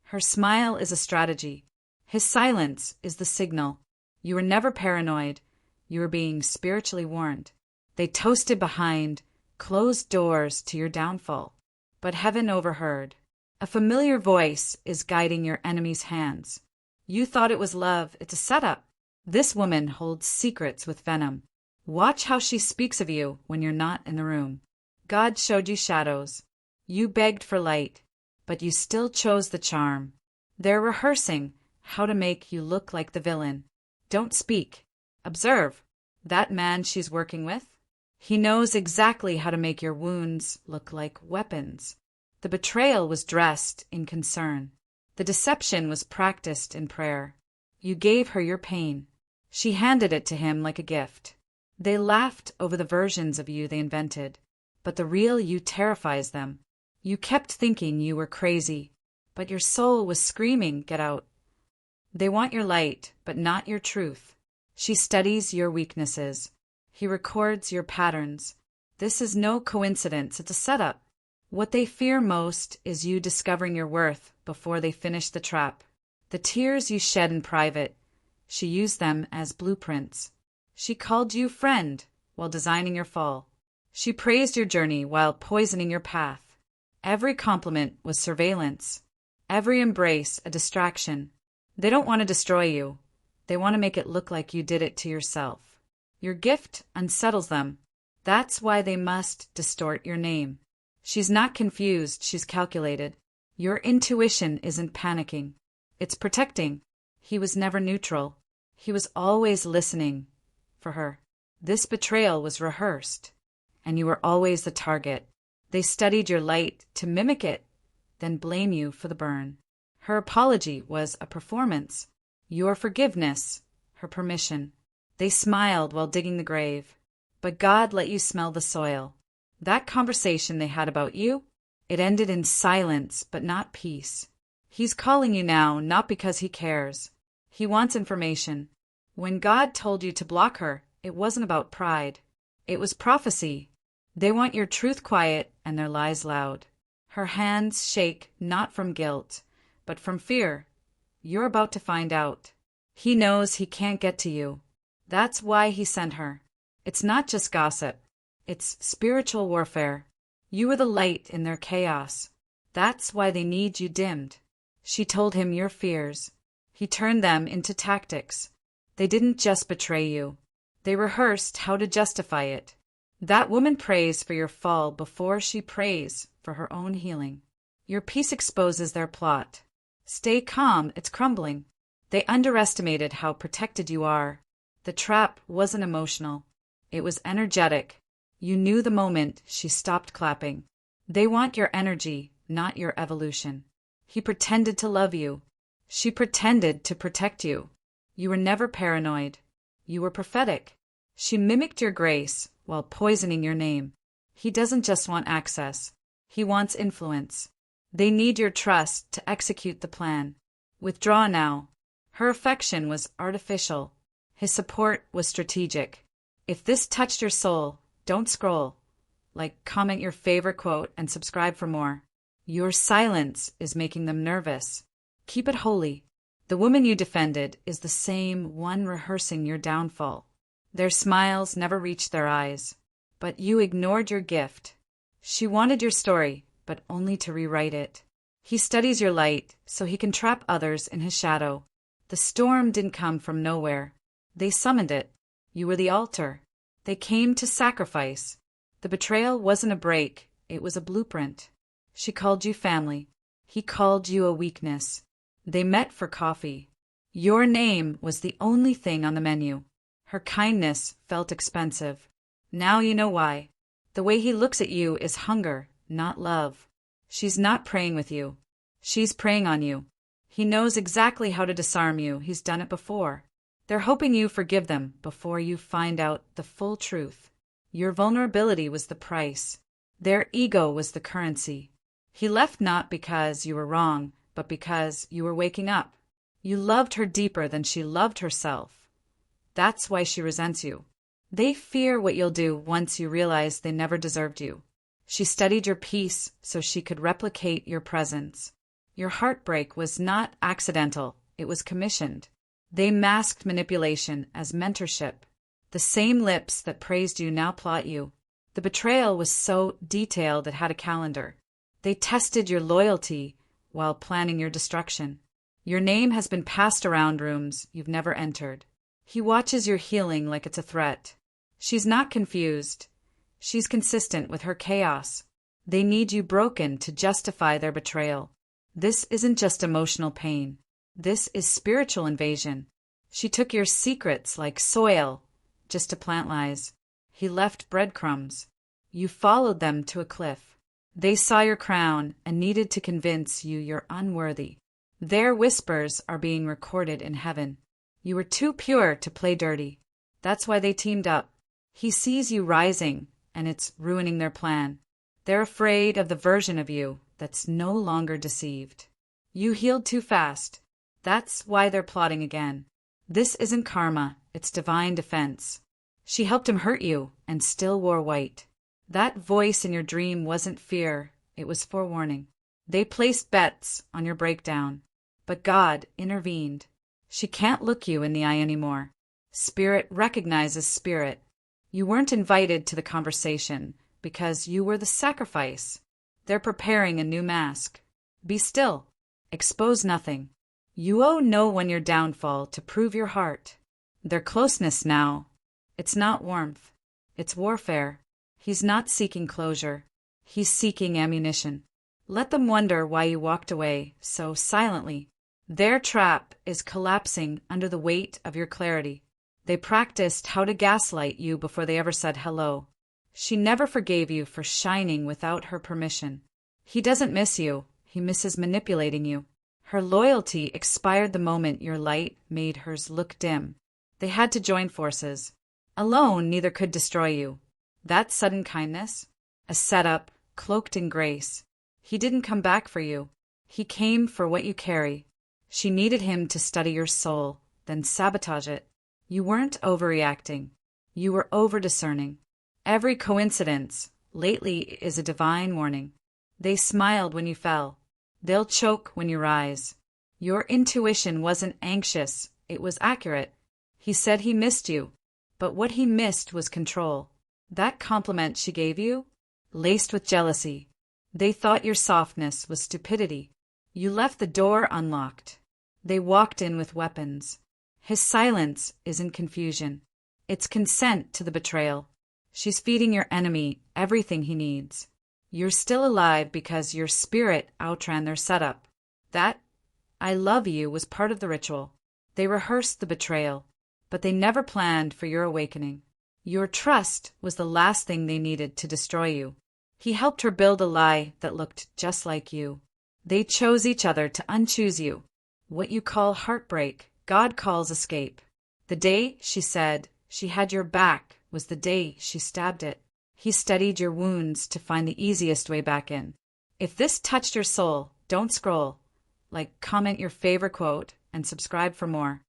Her smile is a strategy. His silence is the signal. You were never paranoid. You were being spiritually warned. They toasted behind closed doors to your downfall. But heaven overheard. A familiar voice is guiding your enemy's hands. You thought it was love. It's a setup. This woman holds secrets with venom. Watch how she speaks of you when you're not in the room. God showed you shadows. You begged for light, but you still chose the charm. They're rehearsing how to make you look like the villain. Don't speak. Observe. That man she's working with? He knows exactly how to make your wounds look like weapons. The betrayal was dressed in concern. The deception was practiced in prayer. You gave her your pain. She handed it to him like a gift. They laughed over the versions of you they invented, but the real you terrifies them. You kept thinking you were crazy, but your soul was screaming, get out. They want your light, but not your truth. She studies your weaknesses. He records your patterns. This is no coincidence, it's a setup. What they fear most is you discovering your worth before they finish the trap. The tears you shed in private, she used them as blueprints. She called you friend while designing your fall. She praised your journey while poisoning your path. Every compliment was surveillance. Every embrace a distraction. They don't want to destroy you. They want to make it look like you did it to yourself. Your gift unsettles them. That's why they must distort your name. She's not confused, she's calculated. Your intuition isn't panicking. It's protecting. He was never neutral. He was always listening for her. This betrayal was rehearsed, and you were always the target. They studied your light to mimic it, then blame you for the burn. Her apology was a performance. Your forgiveness, her permission. They smiled while digging the grave, but God let you smell the soil. That conversation they had about you, it ended in silence but not peace. He's calling you now not because he cares. He wants information. When God told you to block her, it wasn't about pride. It was prophecy. They want your truth quiet and their lies loud. Her hands shake not from guilt, but from fear. You're about to find out. He knows he can't get to you. That's why he sent her. It's not just gossip. It's spiritual warfare. You were the light in their chaos. That's why they need you dimmed. She told him your fears. He turned them into tactics. They didn't just betray you. They rehearsed how to justify it. That woman prays for your fall before she prays for her own healing. Your peace exposes their plot. Stay calm, it's crumbling. They underestimated how protected you are. The trap wasn't emotional. It was energetic. You knew the moment she stopped clapping. They want your energy, not your evolution. He pretended to love you. She pretended to protect you. You were never paranoid. You were prophetic. She mimicked your grace while poisoning your name. He doesn't just want access. He wants influence. They need your trust to execute the plan. Withdraw now. Her affection was artificial. His support was strategic. If this touched your soul, don't scroll. Comment your favorite quote and subscribe for more. Your silence is making them nervous. Keep it holy. The woman you defended is the same one rehearsing your downfall. Their smiles never reached their eyes. But you ignored your gift. She wanted your story, but only to rewrite it. He studies your light so he can trap others in his shadow. The storm didn't come from nowhere. They summoned it. You were the altar. They came to sacrifice. The betrayal wasn't a break, it was a blueprint. She called you family. He called you a weakness. They met for coffee. Your name was the only thing on the menu. Her kindness felt expensive. Now you know why. The way he looks at you is hunger, not love. She's not praying with you. She's preying on you. He knows exactly how to disarm you. He's done it before. They're hoping you forgive them before you find out the full truth. Your vulnerability was the price. Their ego was the currency. He left not because you were wrong, but because you were waking up. You loved her deeper than she loved herself. That's why she resents you. They fear what you'll do once you realize they never deserved you. She studied your peace so she could replicate your presence. Your heartbreak was not accidental, it was commissioned. They masked manipulation as mentorship. The same lips that praised you now plot you. The betrayal was so detailed it had a calendar. They tested your loyalty while planning your destruction. Your name has been passed around rooms you've never entered. He watches your healing like it's a threat. She's not confused. She's consistent with her chaos. They need you broken to justify their betrayal. This isn't just emotional pain. This is spiritual invasion. She took your secrets like soil just to plant lies. He left breadcrumbs. You followed them to a cliff. They saw your crown and needed to convince you you're unworthy. Their whispers are being recorded in heaven. You were too pure to play dirty. That's why they teamed up. He sees you rising, and it's ruining their plan. They're afraid of the version of you that's no longer deceived. You healed too fast. That's why they're plotting again. This isn't karma, it's divine defense. She helped him hurt you and still wore white. That voice in your dream wasn't fear, it was forewarning. They placed bets on your breakdown, but God intervened. She can't look you in the eye anymore. Spirit recognizes spirit. You weren't invited to the conversation because you were the sacrifice. They're preparing a new mask. Be still. Expose nothing. You owe no one your downfall to prove your heart. Their closeness now, it's not warmth. It's warfare. He's not seeking closure. He's seeking ammunition. Let them wonder why you walked away so silently. Their trap is collapsing under the weight of your clarity. They practiced how to gaslight you before they ever said hello. She never forgave you for shining without her permission. He doesn't miss you. He misses manipulating you. Her loyalty expired the moment your light made hers look dim. They had to join forces. Alone, neither could destroy you. That sudden kindness, a setup cloaked in grace. He didn't come back for you. He came for what you carry. She needed him to study your soul, then sabotage it. You weren't overreacting. You were over-discerning. Every coincidence lately is a divine warning. They smiled when you fell. They'll choke when you rise. Your intuition wasn't anxious, it was accurate. He said he missed you, but what he missed was control. That compliment she gave you, laced with jealousy. They thought your softness was stupidity. You left the door unlocked. They walked in with weapons. His silence isn't confusion. It's consent to the betrayal. She's feeding your enemy everything he needs. You're still alive because your spirit outran their setup. That "I love you" was part of the ritual. They rehearsed the betrayal, but they never planned for your awakening. Your trust was the last thing they needed to destroy you. He helped her build a lie that looked just like you. They chose each other to unchoose you. What you call heartbreak, God calls escape. The day she said she had your back was the day she stabbed it. He studied your wounds to find the easiest way back in. If this touched your soul, don't scroll. Comment your favorite quote and subscribe for more.